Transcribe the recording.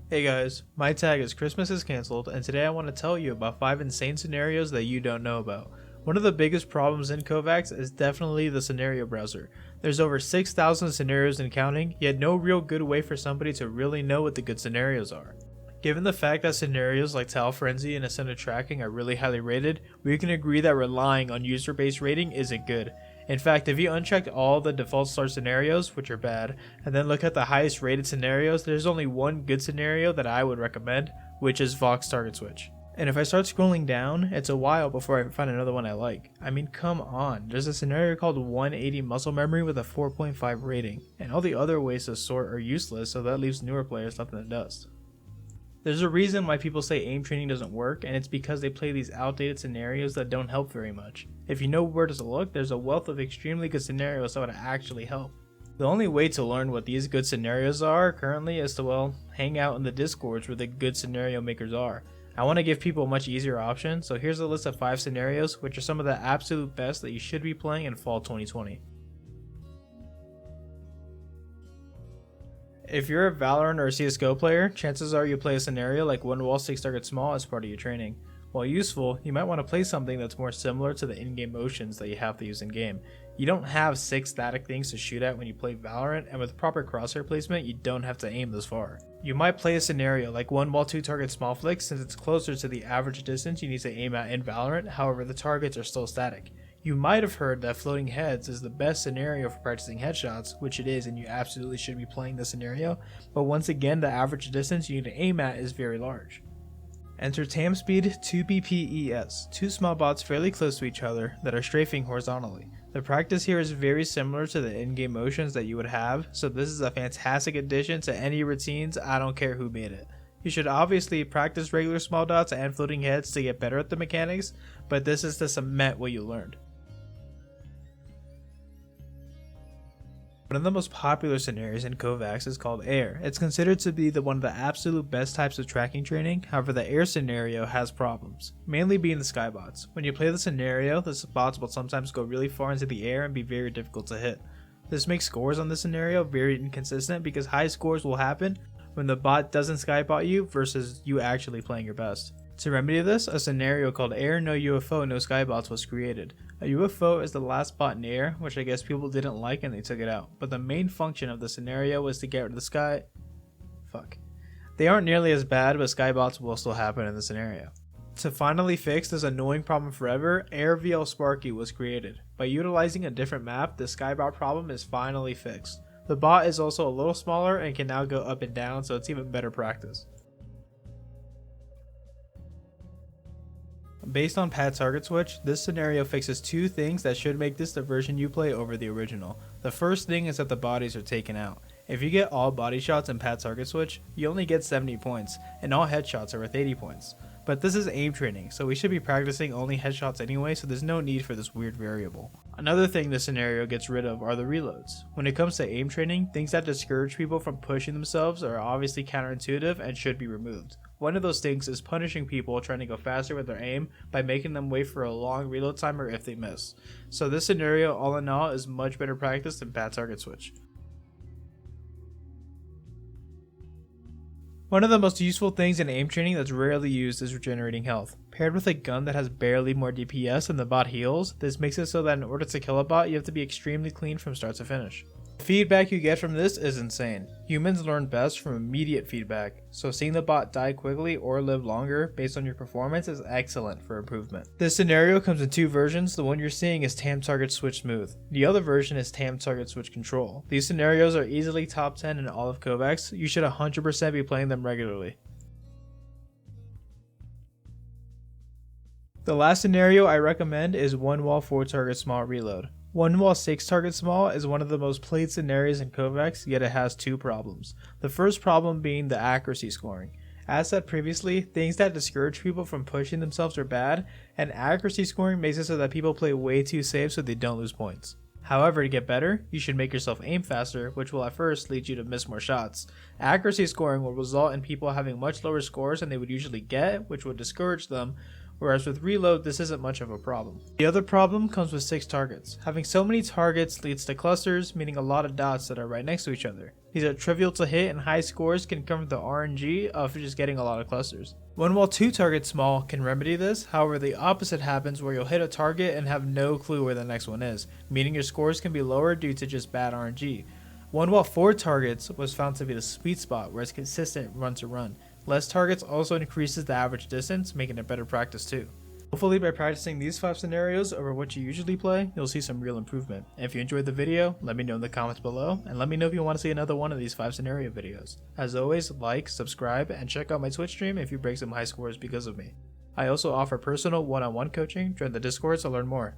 Hey guys, my tag is christmasiscancelled, and today I want to tell you about 5 insane scenarios that you don't know about. One of the biggest problems in KovaaK's is definitely the scenario browser. There's over 6,000 scenarios and counting, yet no real good way for somebody to really know what the good scenarios are. Given the fact that scenarios like Tile Frenzy and Ascended Tracking are really highly rated, we can agree that relying on user-based rating isn't good. In fact, if you uncheck all the default start scenarios, which are bad, and then look at the highest rated scenarios, there's only one good scenario that I would recommend, which is VL's patCircleSwitch. And if I start scrolling down, it's a while before I find another one I like. I mean, come on, there's a scenario called 180 muscle memory with a 4.5 rating, and all the other ways to sort are useless, so that leaves newer players left in the dust. There's a reason why people say aim training doesn't work, and it's because they play these outdated scenarios that don't help very much. If you know where to look, there's a wealth of extremely good scenarios that would actually help. The only way to learn what these good scenarios are currently is to, well, hang out in the discords where the good scenario makers are. I want to give people a much easier option, so here's a list of 5 scenarios which are some of the absolute best that you should be playing in fall 2020. If you're a Valorant or a CSGO player, chances are you play a scenario like 1 wall 6 target small as part of your training. While useful, you might want to play something that's more similar to the in-game motions that you have to use in-game. You don't have 6 static things to shoot at when you play Valorant, and with proper crosshair placement, you don't have to aim this far. You might play a scenario like 1 wall 2 target small flick since it's closer to the average distance you need to aim at in Valorant, however the targets are still static. You might have heard that floating heads is the best scenario for practicing headshots, which it is, and you absolutely should be playing this scenario, but once again the average distance you need to aim at is very large. Enter Tamspeed 2BPES, 2 small bots fairly close to each other that are strafing horizontally. The practice here is very similar to the in-game motions that you would have, so this is a fantastic addition to any routines, I don't care who made it. You should obviously practice regular small dots and floating heads to get better at the mechanics, but this is to cement what you learned. One of the most popular scenarios in KovaaK's is called air. It's considered to be one of the absolute best types of tracking training, however the air scenario has problems, mainly being the skybots. When you play the scenario, the bots will sometimes go really far into the air and be very difficult to hit. This makes scores on this scenario very inconsistent because high scores will happen when the bot doesn't skybot you versus you actually playing your best. To remedy this, a scenario called Air No UFO No Skybots was created. A UFO is the last bot in air, which I guess people didn't like and they took it out, but the main function of the scenario was to get rid of the They aren't nearly as bad, but skybots will still happen in the scenario. To finally fix this annoying problem forever, Air VL Sparky was created. By utilizing a different map, the skybot problem is finally fixed. The bot is also a little smaller and can now go up and down, so it's even better practice. Based on patCircleSwitch, this scenario fixes 2 things that should make this the version you play over the original. The first thing is that the bodies are taken out. If you get all body shots in patCircleSwitch, you only get 70 points, and all headshots are worth 80 points. But this is aim training, so we should be practicing only headshots anyway, so there's no need for this weird variable. Another thing this scenario gets rid of are the reloads. When it comes to aim training, things that discourage people from pushing themselves are obviously counterintuitive and should be removed. One of those things is punishing people trying to go faster with their aim by making them wait for a long reload timer if they miss. So this scenario all in all is much better practice than patCircleSwitch. One of the most useful things in aim training that's rarely used is regenerating health. Paired with a gun that has barely more DPS than the bot heals, this makes it so that in order to kill a bot you have to be extremely clean from start to finish. The feedback you get from this is insane. Humans learn best from immediate feedback, so seeing the bot die quickly or live longer based on your performance is excellent for improvement. This scenario comes in 2 versions. The one you're seeing is tamTargetSwitch Smooth. The other version is tamTargetSwitch Control. These scenarios are easily top 10 in all of KovaaK's. You should 100% be playing them regularly. The last scenario I recommend is 1 wall 4 target small reload. 1 wall 6 target small is one of the most played scenarios in KovaaK's, yet it has 2 problems. The first problem being the accuracy scoring. As said previously, things that discourage people from pushing themselves are bad, and accuracy scoring makes it so that people play way too safe so they don't lose points. However, to get better, you should make yourself aim faster, which will at first lead you to miss more shots. Accuracy scoring will result in people having much lower scores than they would usually get, which would discourage them, whereas with reload this isn't much of a problem. The other problem comes with 6 targets. Having so many targets leads to clusters, meaning a lot of dots that are right next to each other. These are trivial to hit and high scores can come from the RNG of just getting a lot of clusters. While 2 targets small can remedy this, however the opposite happens where you'll hit a target and have no clue where the next one is, meaning your scores can be lower due to just bad RNG. While 4 targets was found to be the sweet spot where it's consistent run to run. Less targets also increases the average distance, making it better practice too. Hopefully by practicing these 5 scenarios over what you usually play, you'll see some real improvement. And if you enjoyed the video, let me know in the comments below, and let me know if you want to see another one of these 5 scenario videos. As always, like, subscribe, and check out my Twitch stream if you break some high scores because of me. I also offer personal one-on-one coaching, join the Discord to learn more.